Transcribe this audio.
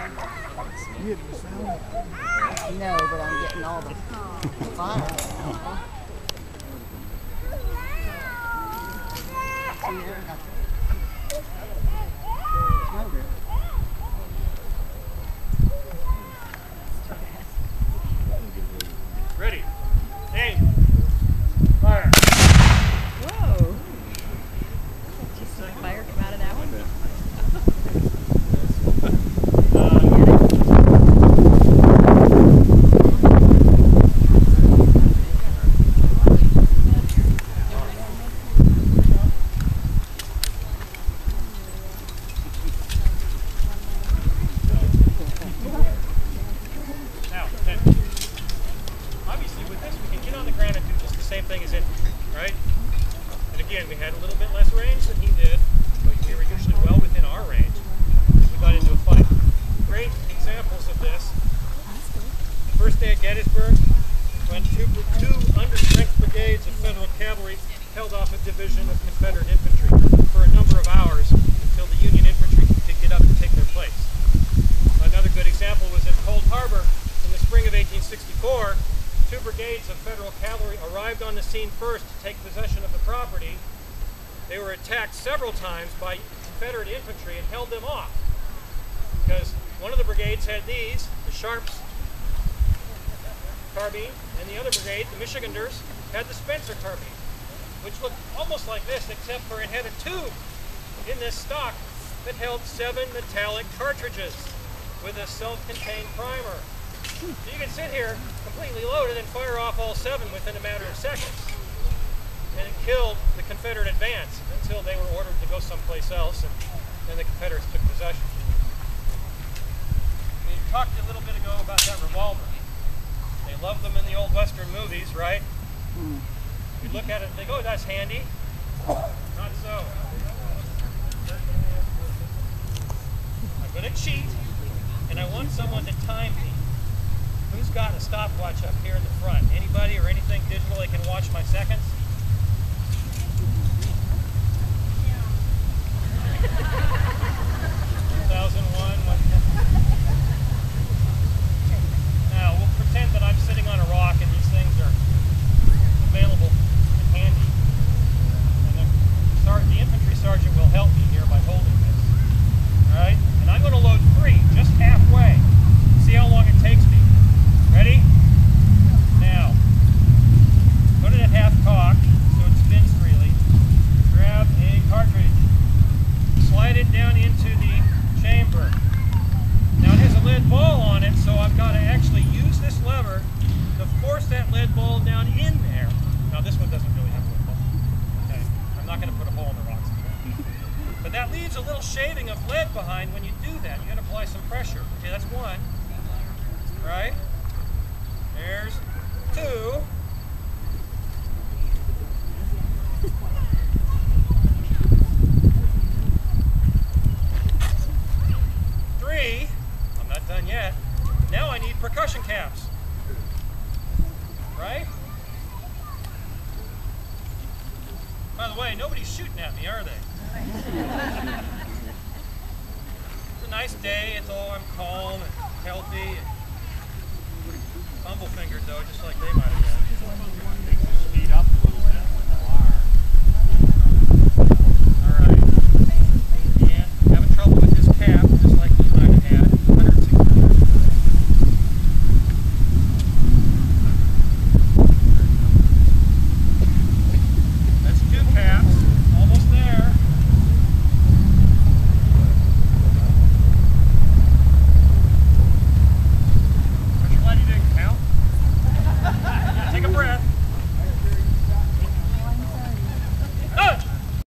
You getting the sound? No, but I'm getting all the fire. Ready. Aim. Fire. Whoa. Just some fire come out of that one. Now, obviously with this we can get on the ground and do just the same thing as infantry, right? And again, we had a little bit less range than he did, but we were usually well within our range if we got into a fight. Great examples of this. The first day at Gettysburg, when two understrength brigades of Federal cavalry held off a division of Confederate infantry for a number of hours until the Union infantry could get up and take their place. Another good example was at Cold Harbor in the spring of 1864. Two brigades of Federal cavalry arrived on the scene first to take possession of the property. They were attacked several times by Confederate infantry and held them off because one of the brigades had these, the Sharps carbine, and the other brigade, the Michiganders, had the Spencer carbine, which looked almost like this, except for it had a tube in this stock that held 7 metallic cartridges with a self-contained primer. So you can sit here completely loaded and fire off all 7 within a matter of seconds. And it killed the Confederate advance until they were ordered to go someplace else, and then the Confederates took possession. We talked a little bit ago about that revolver. They love them in the old Western movies, right? You look at it and think, oh, that's handy. Not so. I'm going to cheat, and I want someone to time me. Who's got a stopwatch up here in the front? Anybody or anything digital that can watch my seconds? Now, we'll pretend that I'm sitting on a rock and these things are available and handy. And the infantry sergeant will help me here by holding this. Alright? And I'm going to load 3, just halfway. See how long it takes me. Ready? Now, put it at half cock so it spins freely. Grab a cartridge. Slide it down into the chamber. Now it has a lead ball on it, so I've got to actually use this lever to force that lead ball down in there. Now this one doesn't really have a lead ball. Okay, I'm not going to put a hole in the rocks. But that leaves a little shaving of lead behind when you do that. You got to apply some pressure. Okay, that's 1. Right? There's 2. I'm not done yet. Now I need percussion caps. Right? By the way, nobody's shooting at me, are they? It's a nice day. I'm calm and healthy. Humble fingered though, just like they might have been. Speed up.